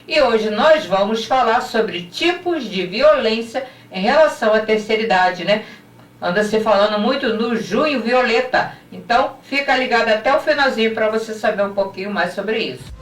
E hoje nós vamos falar sobre tipos de violência em relação à terceira idade, né? Anda se falando muito no Junho Violeta. Então, fica ligado até o finalzinho para você saber um pouquinho mais sobre isso.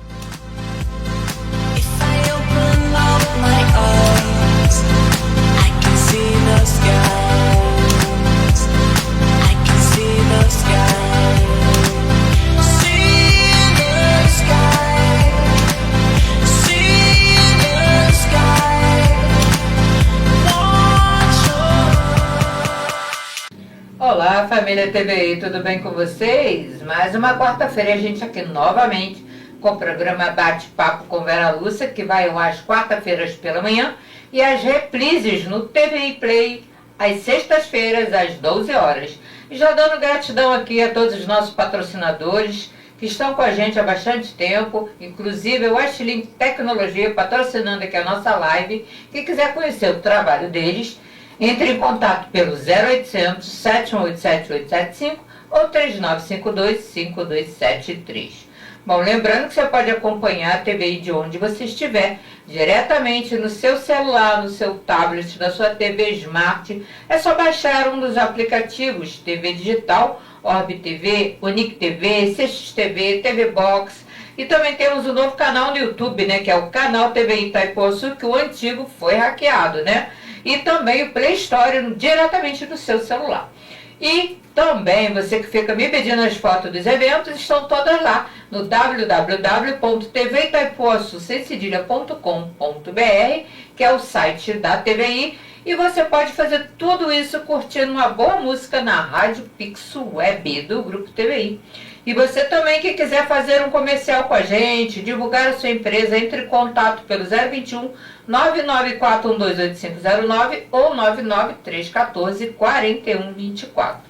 Olá, família TVI, tudo bem com vocês? Mais uma quarta-feira a gente aqui novamente com o programa Bate-Papo com Vera Lúcia, que vai às quarta-feiras pela manhã, e as reprises no TVI Play às sextas-feiras às 12 horas. E já dando gratidão aqui a todos os nossos patrocinadores que estão com a gente há bastante tempo, inclusive o Ashlink Tecnologia patrocinando aqui a nossa live. Quem quiser conhecer o trabalho deles, entre em contato pelo 0800 718 7875 ou 3952 5273. Bom, lembrando que você pode acompanhar a TVI de onde você estiver, diretamente no seu celular, no seu tablet, na sua TV Smart. É só baixar um dos aplicativos TV Digital, Orb TV, Unique TV, CX TV, TV Box. E também temos um novo canal no YouTube, né, que é o canal TVI Itaipuaçu, que o antigo foi hackeado, né? E também o Play Store diretamente no seu celular. E também, você que fica me pedindo as fotos dos eventos, estão todas lá no www.tvitaipuaçu.com.br, que é o site da TVI, e você pode fazer tudo isso curtindo uma boa música na Rádio Pix Web do Grupo TVI. E você também que quiser fazer um comercial com a gente, divulgar a sua empresa, entre em contato pelo 021 994128509 ou 99314 4124.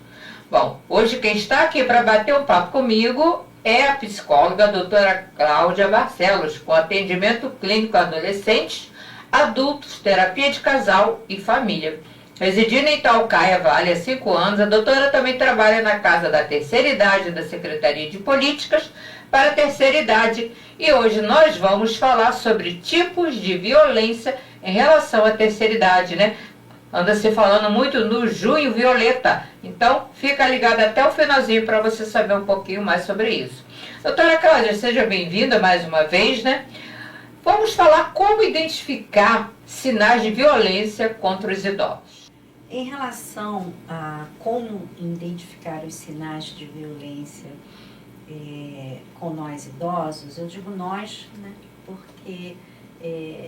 Bom, hoje quem está aqui para bater um papo comigo é a psicóloga a doutora Cláudia Barcelos, com atendimento clínico a adolescentes, adultos, terapia de casal e família. Residindo em Itaucaia Vale há 5 anos, a doutora também trabalha na Casa da Terceira Idade da Secretaria de Políticas para a Terceira Idade. E hoje nós vamos falar sobre tipos de violência em relação à terceira idade, né? Anda se falando muito no Junho Violeta. Então, fica ligado até o finalzinho para você saber um pouquinho mais sobre isso. Doutora Cláudia, seja bem-vinda mais uma vez, né? Vamos falar como identificar sinais de violência contra os idosos. Em relação a como identificar os sinais de violência com nós idosos, eu digo nós, né, porque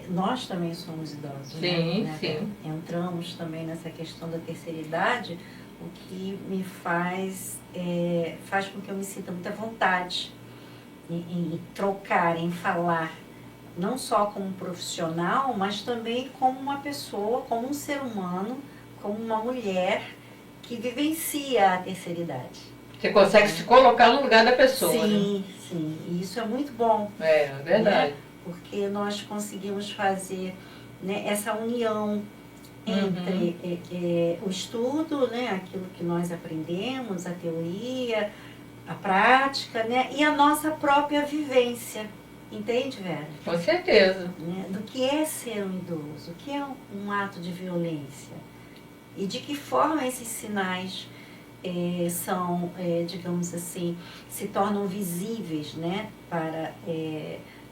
nós também somos idosos. Sim, né? sim. Entramos também nessa questão da terceira idade, o que me faz com que eu me sinta muita vontade em trocar, em falar, não só como profissional, mas também como uma pessoa, como um ser humano, como uma mulher que vivencia a terceira idade. Você consegue se colocar no lugar da pessoa, sim, né? Sim, e isso é muito bom. É verdade. Né? Porque nós conseguimos fazer, né, essa união entre o estudo, né, aquilo que nós aprendemos, a teoria, a prática, né, e a nossa própria vivência. Entende, Vera? Com certeza. Né, do que é ser um idoso, o que é um ato de violência. E de que forma esses sinais são, digamos assim, se tornam visíveis, né, para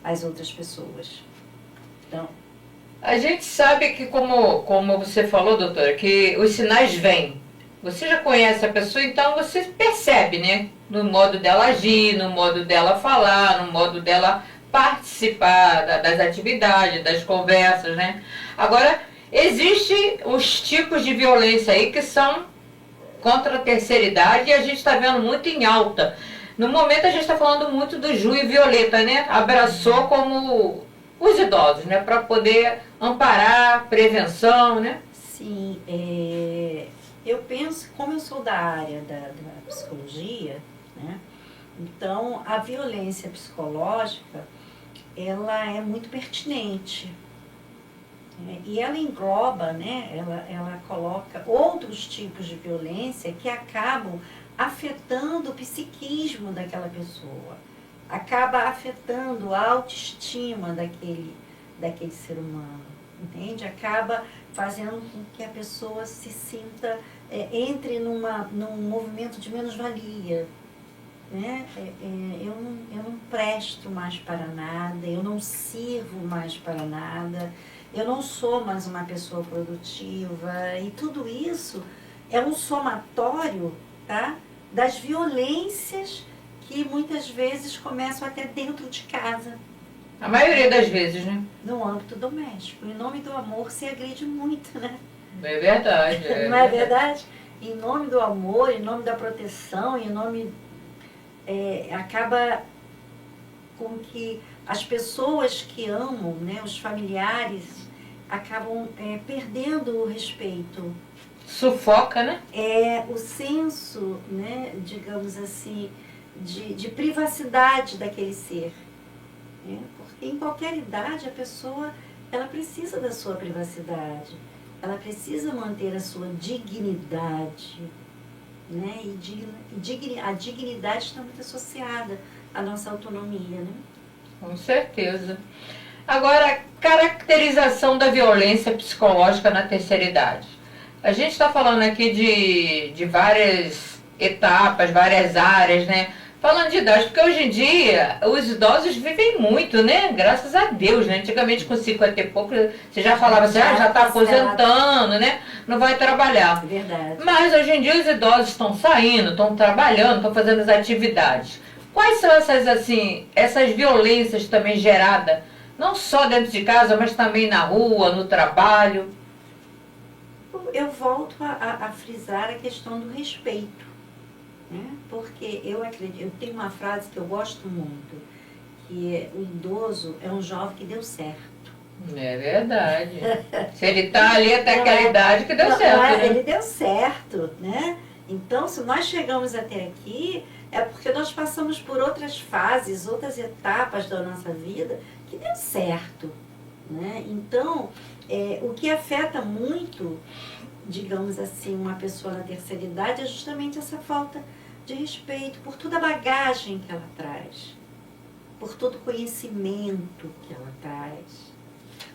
as outras pessoas. Então, a gente sabe que, como você falou, doutora, que os sinais vêm. Você já conhece a pessoa, então você percebe, né? No modo dela agir, no modo dela falar, no modo dela participar das atividades, das conversas, né? Agora, existem os tipos de violência aí que são contra a terceira idade e a gente está vendo muito em alta. No momento a gente está falando muito do Junho Violeta, né? Abraçou como os idosos, né? Para poder amparar, prevenção, né? Sim, eu penso, como eu sou da área da psicologia, né? Então a violência psicológica, ela é muito pertinente. E ela engloba, né, ela coloca outros tipos de violência que acabam afetando o psiquismo daquela pessoa, acaba afetando a autoestima daquele ser humano, entende? Acaba fazendo com que a pessoa se sinta, entre num movimento de menos-valia, né? Eu não presto mais para nada, eu não sirvo mais para nada, eu não sou mais uma pessoa produtiva, e tudo isso é um somatório, tá, das violências que muitas vezes começam até dentro de casa. A maioria das vezes, né? No âmbito doméstico. Em nome do amor se agride muito, né? É verdade. Não é verdade? Em nome do amor, em nome da proteção, em nome... acaba com que as pessoas que amam, né, os familiares, acabam perdendo o respeito. Sufoca, né? O senso, né, digamos assim, de privacidade daquele ser. Né? Porque em qualquer idade a pessoa, ela precisa da sua privacidade, ela precisa manter a sua dignidade. Né? A dignidade está muito associada à nossa autonomia. Né? Com certeza. Agora, caracterização da violência psicológica na terceira idade. A gente está falando aqui de várias etapas, várias áreas, né? Falando de idade, porque hoje em dia os idosos vivem muito, né? Graças a Deus, né? Antigamente com 50 e pouco, você já falava assim, já está aposentando, né? Não vai trabalhar. É verdade. Mas hoje em dia os idosos estão saindo, estão trabalhando, estão fazendo as atividades. Quais são essas violências também geradas, não só dentro de casa, mas também na rua, no trabalho? Eu volto a frisar a questão do respeito. Né? Porque eu tenho uma frase que eu gosto muito, que é: o idoso é um jovem que deu certo. É verdade. Se ele está ali até aquela idade, que deu certo. Né? Ele deu certo, né? Então, se nós chegamos até aqui, é porque nós passamos por outras fases, outras etapas da nossa vida que deu certo. Né? Então, o que afeta muito, digamos assim, uma pessoa na terceira idade é justamente essa falta de respeito por toda a bagagem que ela traz, por todo o conhecimento que ela traz,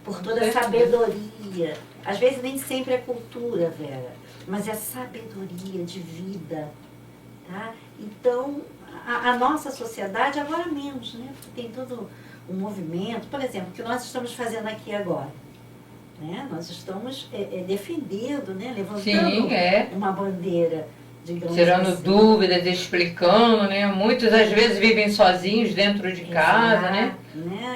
por toda a sabedoria. Às vezes nem sempre é cultura, Vera, mas é sabedoria de vida. Tá? Então, a nossa sociedade, agora menos, né? Porque tem todo um movimento, por exemplo, que nós estamos fazendo aqui agora. Né? Nós estamos defendendo, né? Levantando uma bandeira, digamos tirando assim. Dúvidas, explicando, né? Muitos às vezes vivem sozinhos dentro de casa, né?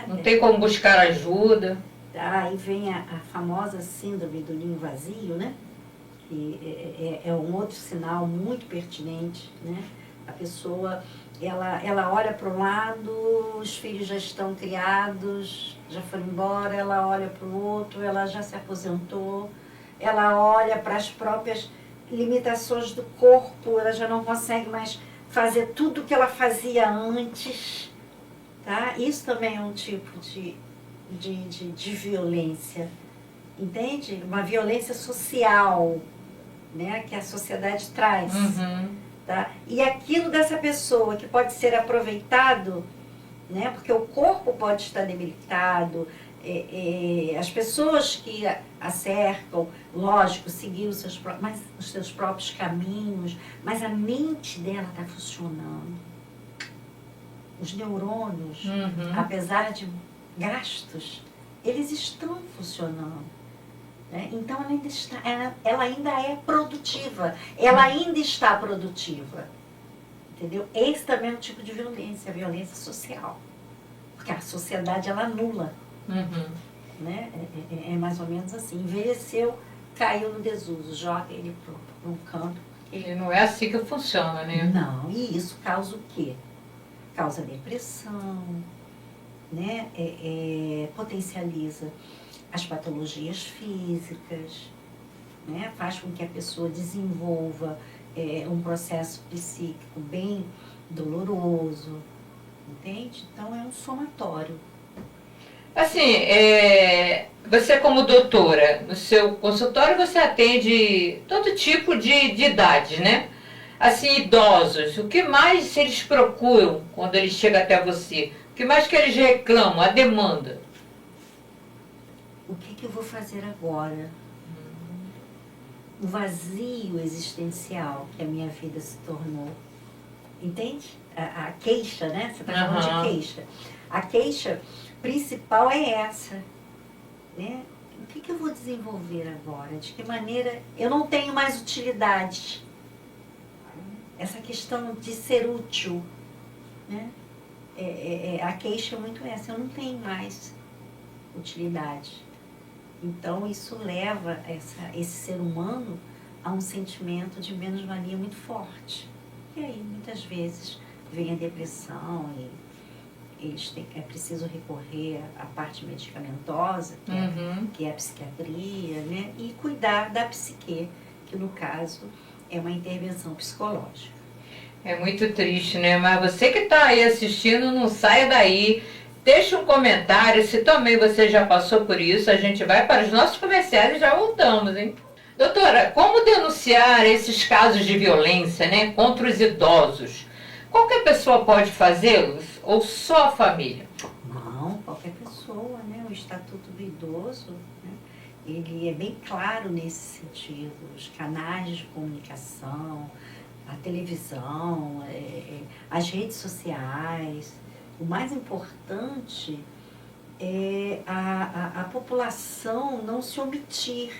Não tem como buscar ajuda. Aí vem a famosa síndrome do ninho vazio, né? Que é um outro sinal muito pertinente, né? A pessoa, ela olha para um lado, os filhos já estão criados, já foram embora, ela olha para o outro, ela já se aposentou, ela olha para as próprias limitações do corpo, ela já não consegue mais fazer tudo o que ela fazia antes. Tá? Isso também é um tipo de violência, entende? Uma violência social, né? Que a sociedade traz. Uhum. Tá? E aquilo dessa pessoa que pode ser aproveitado, né? Porque o corpo pode estar debilitado, as pessoas que a cercam, lógico, seguindo os seus próprios caminhos, mas a mente dela está funcionando. Os neurônios, apesar de gastos, eles estão funcionando. Né? Então ela ainda é produtiva, ela ainda está produtiva. Entendeu? Esse também é um tipo de violência, a violência social. Porque a sociedade, ela anula. Né? É mais ou menos assim. Envelheceu, caiu no desuso, joga ele para um canto. E não é assim que funciona, né? Não, e isso causa o quê? Causa depressão, né? Potencializa as patologias físicas, né? Faz com que a pessoa desenvolva um processo psíquico bem doloroso, entende? Então é um somatório. Assim, você como doutora, no seu consultório você atende todo tipo de idade, né? Assim, idosos, o que mais eles procuram quando eles chegam até você? O que mais que eles reclamam, a demanda? o que eu vou fazer agora? O vazio existencial que a minha vida se tornou. Entende? A queixa, né? Você está falando de queixa. A queixa principal é essa, né? O que eu vou desenvolver agora? De que maneira eu não tenho mais utilidade? Essa questão de ser útil, né? A queixa é muito essa, eu não tenho mais utilidade. Então isso leva esse ser humano a um sentimento de menos-valia muito forte. E aí muitas vezes vem a depressão e é preciso recorrer à parte medicamentosa, que é a psiquiatria, né? E cuidar da psique, que no caso é uma intervenção psicológica. É muito triste, né? Mas você que está aí assistindo, não saia daí. Deixe um comentário, se também você já passou por isso. A gente vai para os nossos comerciais e já voltamos, hein? Doutora, como denunciar esses casos de violência, né, contra os idosos? Qualquer pessoa pode fazê-los ou só a família? Não, qualquer pessoa, né? O Estatuto do Idoso, né? Ele é bem claro nesse sentido. Os canais de comunicação, a televisão, as redes sociais. O mais importante é a população não se omitir.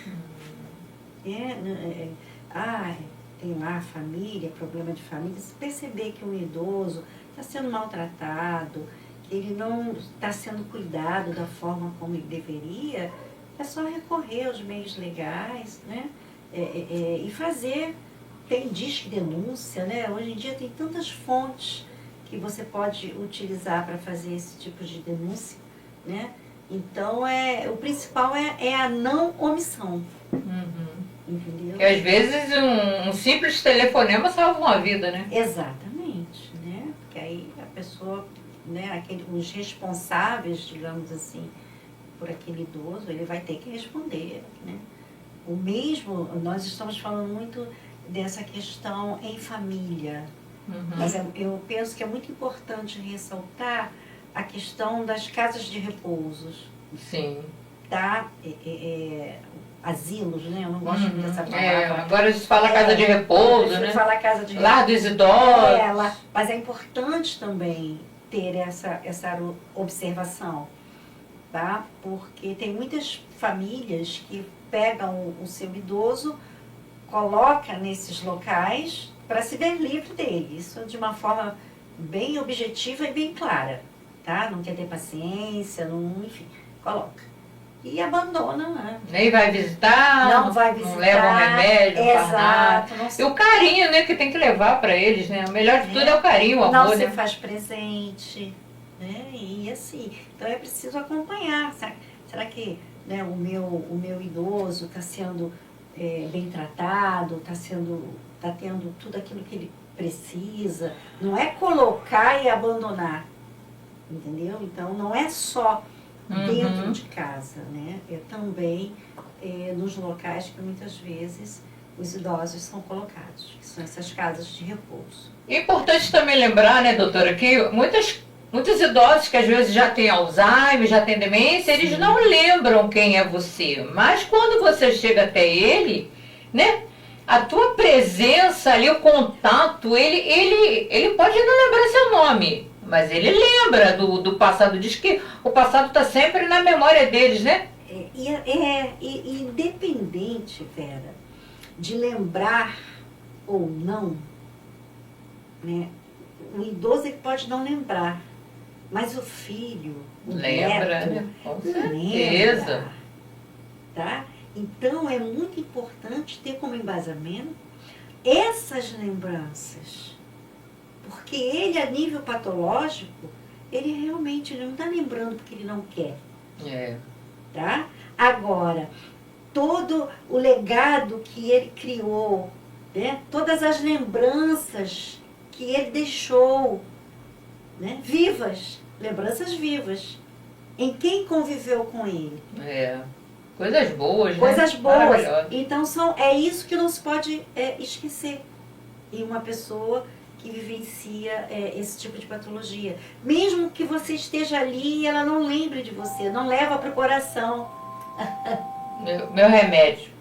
Tem lá família, problema de família. Se perceber que um idoso está sendo maltratado, que ele não está sendo cuidado da forma como ele deveria, é só recorrer aos meios legais, né? E fazer. Tem disque denúncia, né? Hoje em dia tem tantas fontes que você pode utilizar para fazer esse tipo de denúncia, né? Então, o principal é a não omissão. Entendeu? E às vezes um simples telefonema salva uma vida, né? Exatamente, né? Porque aí a pessoa, né, os responsáveis, digamos assim, por aquele idoso, ele vai ter que responder, né? O mesmo, nós estamos falando muito dessa questão em família, mas eu penso que é muito importante ressaltar a questão das casas de repousos. Sim. Tá? Asilos, né? Eu não gosto muito dessa palavra. Agora se fala casa de repouso, né? Fala casa de Lar dos idosos. Mas é importante também ter essa observação, tá? Porque tem muitas famílias que pegam o seu idoso, coloca nesses locais para se ver livre dele. Isso de uma forma bem objetiva e bem clara, tá? Não quer ter paciência, enfim, coloca. E abandona, né? Nem vai visitar, não vai visitar, não leva um remédio, não faz nada. Não e o carinho, né, que tem que levar para eles, né? O melhor de tudo é o carinho, o amor, não né? se faz presente, né? E assim, então é preciso acompanhar. Será que, né, o meu idoso está sendo bem tratado, está tendo tudo aquilo que ele precisa? Não é colocar e abandonar, entendeu? Então não é só dentro de casa, né? É também nos locais que muitas vezes os idosos são colocados, que são essas casas de repouso. É importante também lembrar, né, doutora, que muitos idosos que às vezes já têm Alzheimer, já têm demência, eles não lembram quem é você. Mas quando você chega até ele, né, a tua presença ali, o contato, ele pode não lembrar seu nome, mas ele lembra do passado. Diz que o passado está sempre na memória deles, né? Independente, Vera, de lembrar ou não, né? O idoso ele pode não lembrar, mas o filho, o lembra, neto, né? Com certeza. Lembra, tá? Então é muito importante ter como embasamento essas lembranças, porque ele, a nível patológico, ele realmente não está lembrando porque ele não quer. Tá? Agora, todo o legado que ele criou, né? Todas as lembranças que ele deixou, né? Vivas, lembranças vivas, em quem conviveu com ele. Coisas boas, Coisas né? boas. Então é isso que não se pode esquecer em uma pessoa que vivencia esse tipo de patologia. Mesmo que você esteja ali e ela não lembre de você, não leva para o coração. Meu remédio.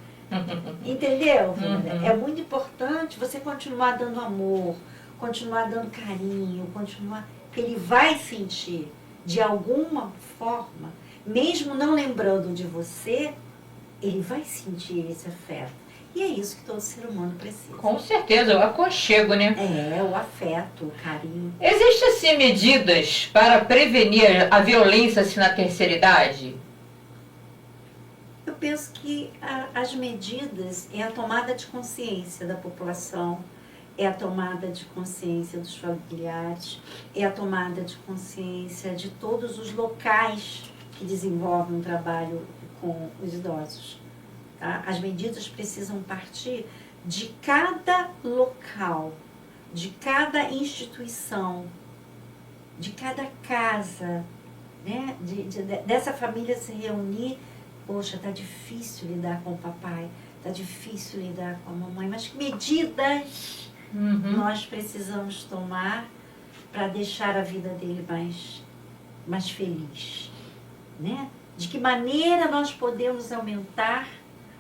Entendeu, Wanda? Uhum. É muito importante você continuar dando amor, continuar dando carinho, continuar. Porque ele vai sentir, de alguma forma, mesmo não lembrando de você, ele vai sentir esse afeto. E é isso que todo ser humano precisa. Com certeza, o aconchego, né? É, o afeto, o carinho. Existem, assim, medidas para prevenir a violência, assim, na terceira idade? Eu penso que as medidas é a tomada de consciência da população, é a tomada de consciência dos familiares, é a tomada de consciência de todos os locais que desenvolvem um trabalho com os idosos. Tá? As medidas precisam partir de cada local, de cada instituição, de cada casa, né? Dessa família se reunir. Poxa, tá difícil lidar com o papai, tá difícil lidar com a mamãe, mas que medidas nós precisamos tomar para deixar a vida dele mais feliz, né? De que maneira nós podemos aumentar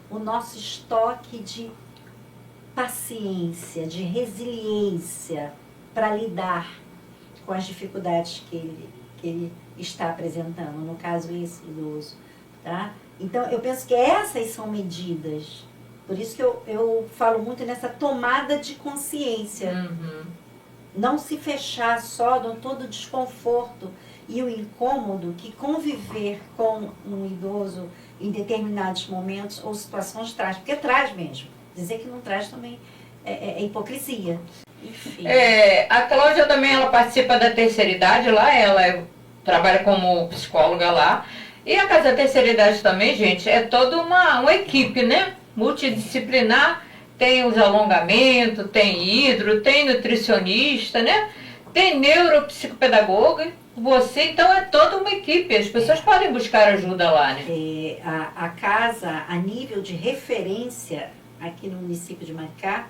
o nosso estoque de paciência, de resiliência para lidar com as dificuldades que ele está apresentando, no caso esse idoso, tá? Então, eu penso que essas são medidas. Por isso que eu falo muito nessa tomada de consciência. Não se fechar só no todo o desconforto e o incômodo que conviver com um idoso em determinados momentos ou situações traz. Porque traz mesmo. Dizer que não traz também é hipocrisia. Enfim. A Cláudia também, ela participa da terceira idade lá, ela trabalha como psicóloga lá. E a Casa da Terceira Idade também, gente, é toda uma equipe, né? Multidisciplinar, tem os alongamentos, tem hidro, tem nutricionista, né? Tem neuropsicopedagoga, você, então é toda uma equipe, as pessoas podem buscar ajuda lá, né? A casa, a nível de referência aqui no município de Maricá,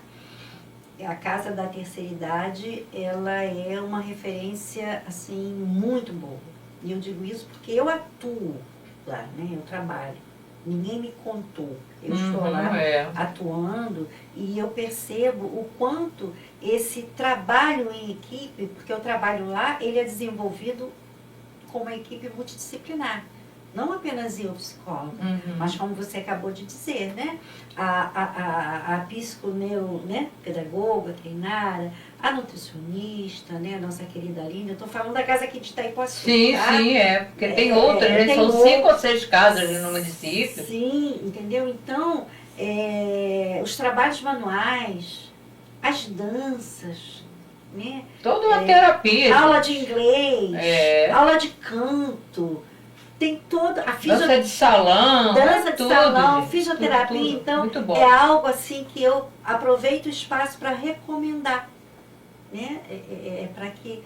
a Casa da Terceira Idade, ela é uma referência, assim, muito boa. E eu digo isso porque eu atuo lá, né? Eu trabalho. Ninguém me contou. Eu estou lá atuando e eu percebo o quanto esse trabalho em equipe, porque o trabalho lá, ele é desenvolvido com uma equipe multidisciplinar. Não apenas eu, psicóloga, mas como você acabou de dizer, né? A psiconeuro, né? Pedagoga, treinada, a nutricionista, né? A nossa querida Aline. Eu estou falando da casa aqui de Itaipuaçu. Sim, tá? Sim, porque tem outras, né? São 5 ou 6 casas no município. Sim, entendeu? Então, os trabalhos manuais, as danças, né? Toda uma terapia. Aula de inglês, aula de canto. Tem toda a dança de salão, dança de tudo, salão, gente, fisioterapia, tudo. Então muito bom. É algo assim que eu aproveito o espaço para recomendar, né? Para que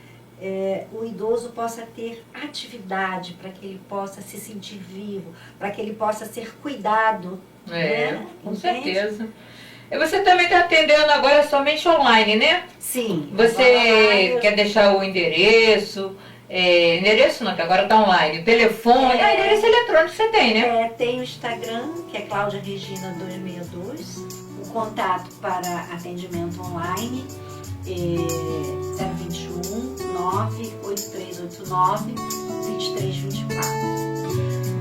o idoso possa ter atividade, para que ele possa se sentir vivo, para que ele possa ser cuidado. Né? Com certeza. E você também está atendendo agora somente online, né? Sim. Você quer deixar o endereço? Endereço não, que agora está online. Telefone, endereço eletrônico você tem, né? Tem o Instagram, que é Cláudia Regina 262. O contato para atendimento online é 021 98389 2324.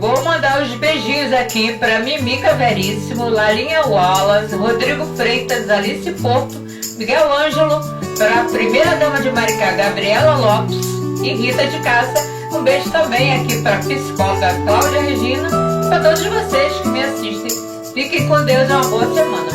Vou mandar os beijinhos aqui para Mimica Veríssimo, Larinha Wallace, Rodrigo Freitas, Alice Porto, Miguel Ângelo, para a primeira dama de Maricá, Gabriela Lopes e Rita de Cássia. Um beijo também aqui para a psicóloga Cláudia Regina e para todos vocês que me assistem. Fiquem com Deus e uma boa semana.